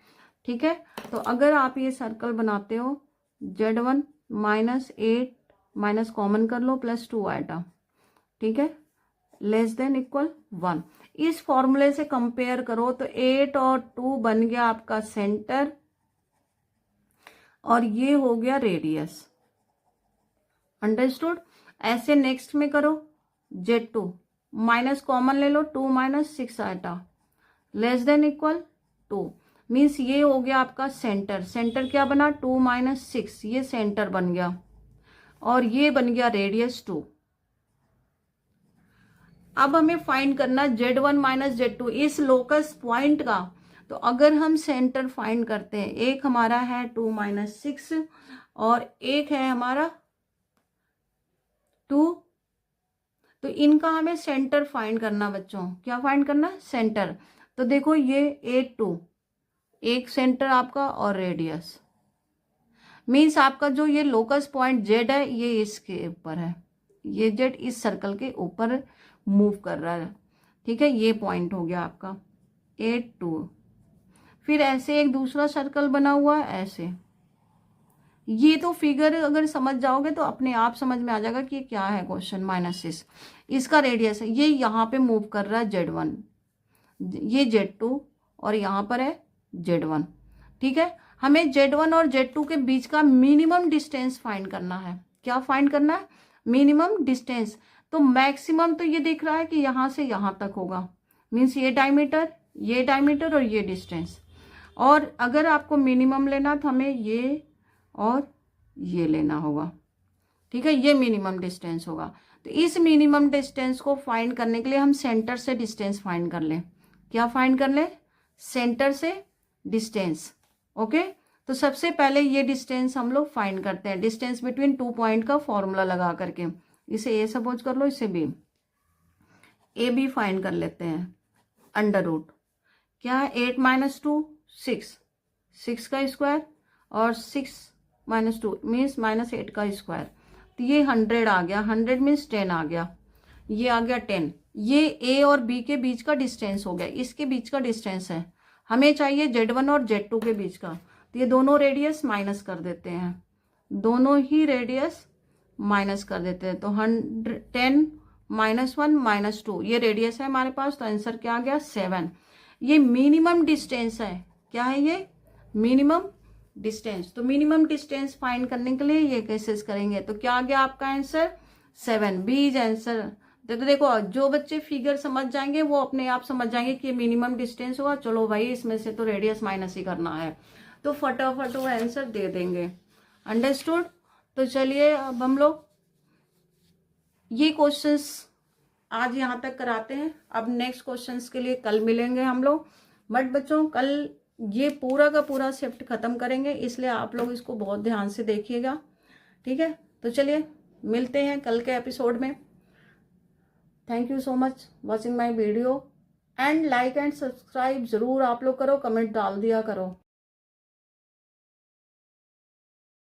ठीक है। तो अगर आप ये सर्कल बनाते हो Z1 - 8 माइनस कॉमन कर लो +2 आइटा, ठीक है, लेस देन इक्वल 1। इस फॉर्मूले से कंपेयर करो तो 8 और 2 बन गया आपका सेंटर, और ये हो गया रेडियस, अंडरस्टूड। ऐसे नेक्स्ट में करो, Z2 माइनस कॉमन ले लो, 2 - 6 iota less than equal 2, means ये हो गया आपका सेंटर। सेंटर क्या बना, 2 - 6, ये सेंटर बन गया, और ये बन गया रेडियस 2। अब हमें फाइंड करना Z1 - Z2 इस लोकस पॉइंट का। तो अगर हम सेंटर फाइंड करते हैं, एक हमारा है 2 - 6 और एक है हमारा 2, तो इनका हमें सेंटर फाइंड करना बच्चों। क्या फाइंड करना, सेंटर। तो देखो ये 8 2, एक सेंटर आपका और रेडियस, मीन्स आपका जो ये लोकस पॉइंट Z है ये इसके ऊपर है, ये Z इस सर्कल के ऊपर मूव कर रहा है, ठीक है। ये पॉइंट हो गया आपका 8 2। फिर ऐसे एक दूसरा सर्कल बना हुआ है ऐसे। ये तो फिगर अगर समझ जाओगे तो अपने आप समझ में आ जाएगा कि ये क्या है क्वेश्चन। -6 इसका रेडियस है, ये यहाँ पे मूव कर रहा है Z1, ये Z2 और यहाँ पर है Z1, ठीक है। हमें Z1 और Z2 के बीच का मिनिमम डिस्टेंस फाइंड करना है। क्या फाइंड करना है, मिनिमम डिस्टेंस। तो मैक्सिमम तो ये दिख रहा है कि यहाँ से यहाँ तक होगा, मीन्स ये डायमीटर और ये डिस्टेंस। और अगर आपको मिनिमम लेना तो हमें ये और ये लेना होगा, ठीक है, ये मिनिमम डिस्टेंस होगा। तो इस मिनिमम डिस्टेंस को फाइंड करने के लिए हम सेंटर से डिस्टेंस फाइंड कर लें। क्या फाइंड कर लें, सेंटर से डिस्टेंस, ओके। तो सबसे पहले ये डिस्टेंस हम लोग फाइंड करते हैं, डिस्टेंस बिटवीन 2 पॉइंट का फॉर्मूला लगा करके। इसे ए सपोज कर लो, इसे बी, ए बी फाइंड कर लेते हैं। √ क्या है, 8 - 2 6, 6 का स्क्वायर और 6 - 2 मीन्स -8 का स्क्वायर। तो ये 100 आ गया, 100 मीन्स 10 आ गया, ये आ गया 10। ये ए और बी के बीच का डिस्टेंस हो गया, इसके बीच का डिस्टेंस है। हमें चाहिए Z1 और Z2 के बीच का। तो ये दोनों रेडियस माइनस कर देते हैं, दोनों ही रेडियस माइनस कर देते हैं। तो 10 -1 -2 ये रेडियस है हमारे पास, तो आंसर क्या आ गया 7। ये मिनिमम डिस्टेंस है। क्या है ये? Minimum distance. तो मिनिमम डिस्टेंस फाइंड करने के लिए ये केसेस करेंगे। तो क्या आ गया आपका आंसर 7, बी इज आंसर। तो देखो जो बच्चे फिगर समझ जाएंगे वो अपने आप समझ जाएंगे कि मिनिमम डिस्टेंस होगा। चलो भाई इसमें से तो रेडियस माइनस ही करना है, तो फटाफट वो आंसर दे देंगे। अंडरस्टूड? तो चलिए अब हम लोग ये क्वेश्चंस आज यहाँ तक कराते हैं। अब नेक्स्ट क्वेश्चंस के लिए कल मिलेंगे हम लोग। बट बच्चों कल ये पूरा का पूरा शिफ्ट खत्म करेंगे, इसलिए आप लोग इसको बहुत ध्यान से देखिएगा, ठीक है? तो चलिए मिलते हैं कल के एपिसोड में। Thank you so much watching my video and like and subscribe जरूर आप लोग करो, कमेंट डाल दिया करो।